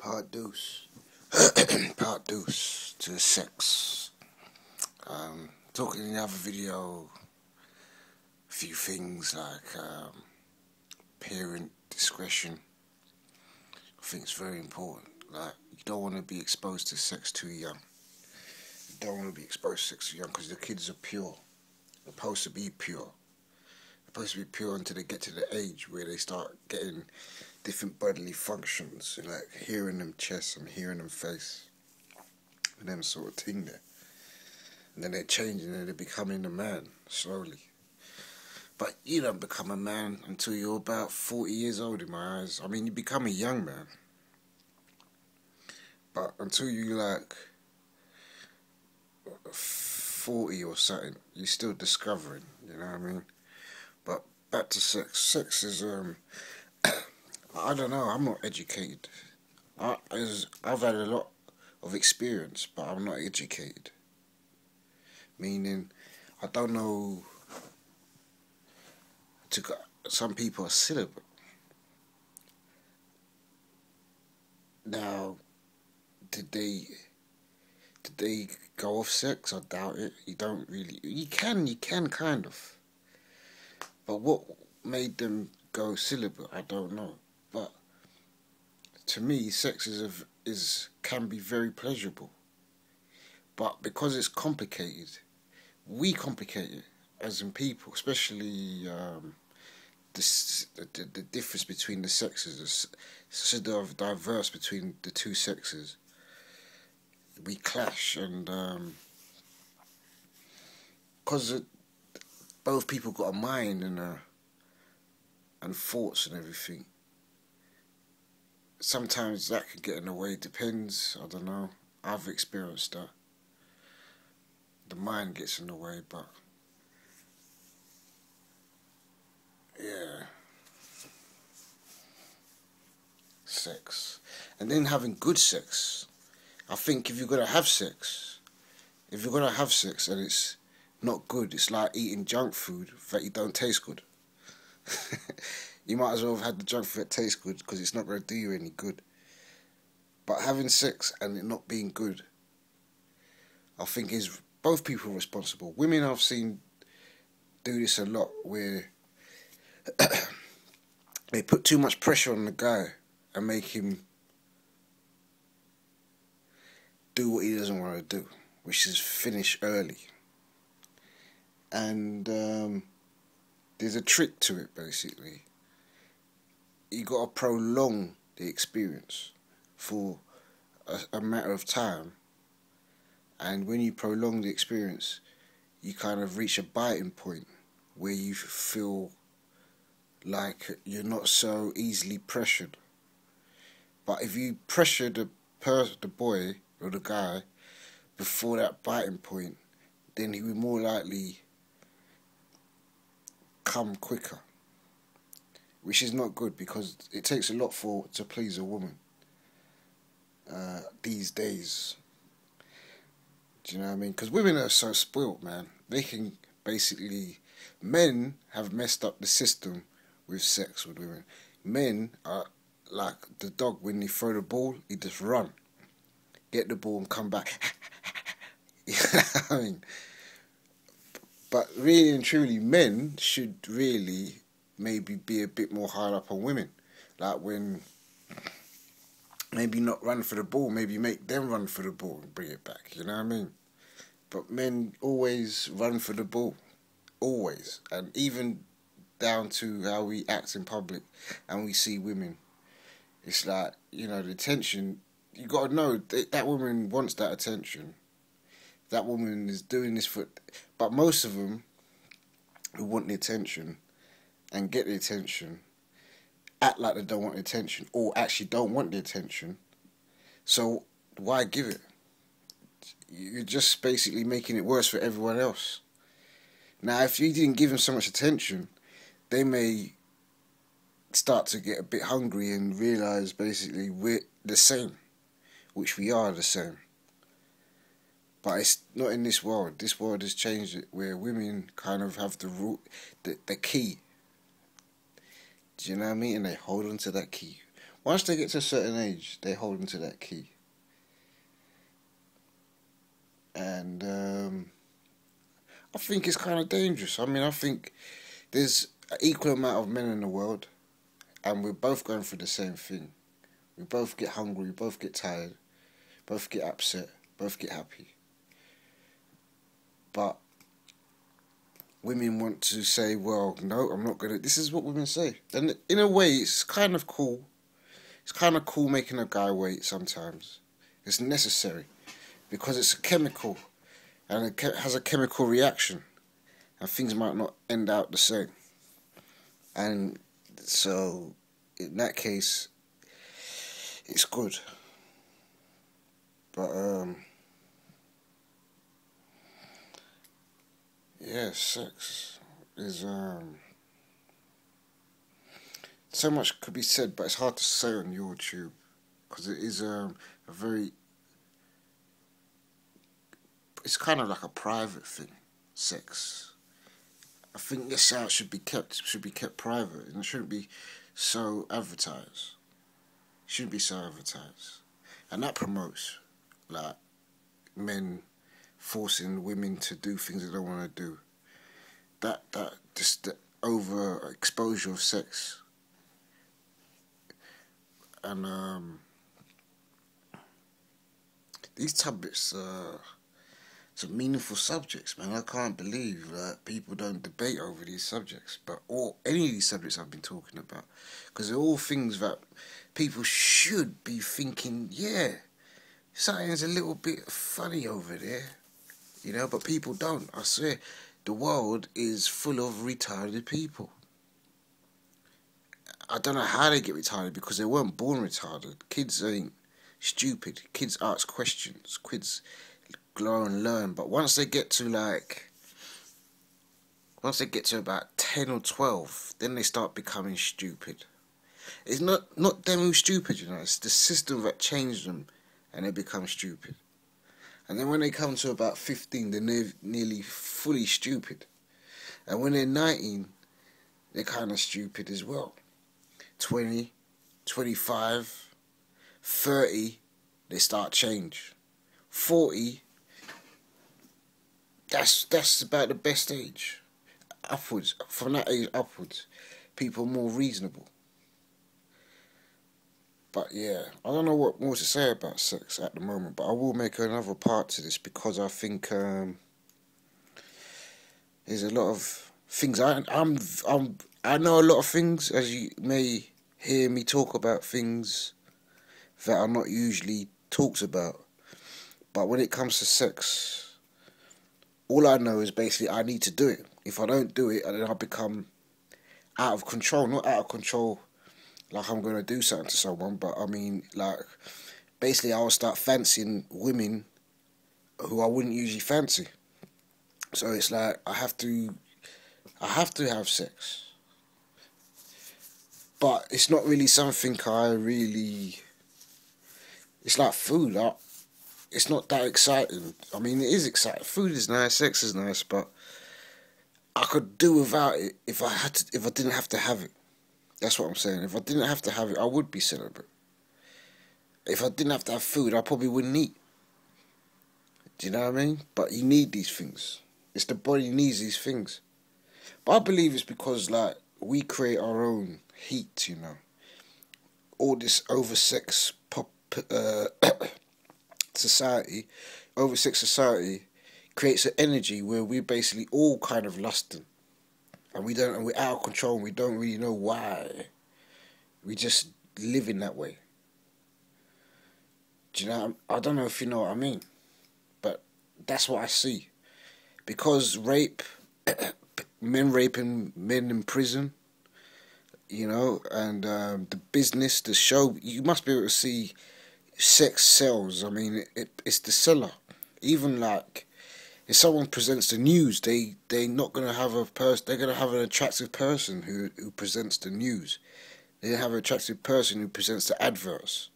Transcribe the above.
Part deuce. Part deuce to sex. Talking in the other video, a few things like parent discretion. I think it's very important. Like, you don't want to be exposed to sex too young. You don't want to be exposed to sex too young because the kids are pure. They're supposed to be pure. They're supposed to be pure until they get to the age where they start getting different bodily functions, like hearing them chest and hearing them face, and them sort of thing there. And then they're changing and they're becoming a man slowly. But you don't become a man until you're about 40 years old in my eyes. I mean, you become a young man. But until you like 40 or something, you're still discovering, you know what I mean? But back to sex. Sex is, I don't know, I'm not educated. I've had a lot of experience, but I'm not educated. Meaning, I don't know, some people are celibate. Now, did they go off sex? I doubt it. You don't really, you can kind of. But what made them go celibate, I don't know. But to me, sex can be very pleasurable. But because it's complicated, we complicate it as in people, especially the difference between the sexes. It's such a diverse between the two sexes. We clash, and because both people got a mind and thoughts and everything. Sometimes that can get in the way. Depends. I don't know. I've experienced that. The mind gets in the way, but yeah, sex, and then having good sex. I think if you're gonna have sex, and it's not good, it's like eating junk food that you don't taste good. You might as well have had the junk food that tastes good because it's not gonna do you any good. But having sex and it not being good, I think is both people responsible. Women I've seen do this a lot, where they put too much pressure on the guy and make him do what he doesn't want to do, which is finish early. And there's a trick to it, basically. You got to prolong the experience for a matter of time. And when you prolong the experience, you kind of reach a biting point where you feel like you're not so easily pressured. But if you pressure the boy or the guy before that biting point, then he will more likely come quicker, which is not good because it takes a lot to please a woman these days. Do you know what I mean? Because women are so spoilt, man. They can basically... Men have messed up the system with sex with women. Men are like the dog. When they throw the ball, he just run. Get the ball and come back. You know what I mean? But really and truly, men should really maybe be a bit more hard up on women. Like when... maybe not run for the ball, maybe make them run for the ball and bring it back, you know what I mean? But men always run for the ball, always. And even down to how we act in public and we see women. It's like, you know, the attention, you got to know that woman wants that attention. That woman is doing this for... But most of them who want the attention and get the attention act like they don't want the attention, or actually don't want the attention. So why give it? You're just basically making it worse for everyone else. Now, if you didn't give them so much attention, they may start to get a bit hungry and realise basically we're the same, which we are the same. But it's not in this world. This world has changed it, where women kind of have the key. Do you know what I mean? And they hold on to that key. Once they get to a certain age, they hold into that key. And I think it's kind of dangerous. I mean, I think there's an equal amount of men in the world, and we're both going through the same thing. We both get hungry, we both get tired, both get upset, both get happy. But women want to say, well, no, I'm not going to... This is what women say. And in a way, it's kind of cool. It's kind of cool making a guy wait sometimes. It's necessary. Because it's a chemical. And it has a chemical reaction. And things might not end out the same. And so, in that case, it's good. But, yeah, sex is, so much could be said, but it's hard to say on YouTube, because it is a very, it's kind of like a private thing, sex. I think that's how it should be kept private, and it shouldn't be so advertised. It shouldn't be so advertised. And that promotes, like, men forcing women to do things they don't want to do. That just the overexposure of sex. And these topics some meaningful subjects, man. I can't believe that people don't debate over these subjects, or any of these subjects I've been talking about, because they're all things that people should be thinking, yeah, something's a little bit funny over there, you know, but people don't. I swear, the world is full of retarded people. I don't know how they get retarded, because they weren't born retarded. Kids ain't stupid. Kids ask questions. Kids grow and learn. But once they get to about 10 or 12, then they start becoming stupid. It's not them who's stupid, you know. It's the system that changed them, and they become stupid. And then when they come to about 15, they're nearly fully stupid. And when they're 19, they're kind of stupid as well. 20, 25, 30, they start change. 40, that's about the best age. Upwards, from that age upwards, people are more reasonable. But yeah, I don't know what more to say about sex at the moment, but I will make another part to this, because I think there's a lot of things. I know a lot of things, as you may hear me talk about things that are not usually talked about. But when it comes to sex, all I know is basically I need to do it. If I don't do it, then I'll become out of control. Not out of control like I'm going to do something to someone, but I mean, like, basically I'll start fancying women who I wouldn't usually fancy. So it's like I have to have sex. But it's not really something it's like food. It's not that exciting. I mean, it is exciting. Food is nice, sex is nice, but I could do without it if I didn't have to have it. That's what I'm saying. If I didn't have to have it, I would be celibate. If I didn't have to have food, I probably wouldn't eat. Do you know what I mean? But you need these things. It's the body needs these things. But I believe it's because, like, we create our own heat, you know. All this over-sex society, over-sex society creates an energy where we're basically all kind of lusting. And we're out of control, and we don't really know why. We just live in that way. Do you know? I don't know if you know what I mean, but that's what I see. Because men raping men in prison, you know, and the business, the show, you must be able to see sex sells. I mean, it's the seller. Even like, if someone presents the news, they're not gonna have they're gonna have an attractive person who presents the news. They have an attractive person who presents the adverts.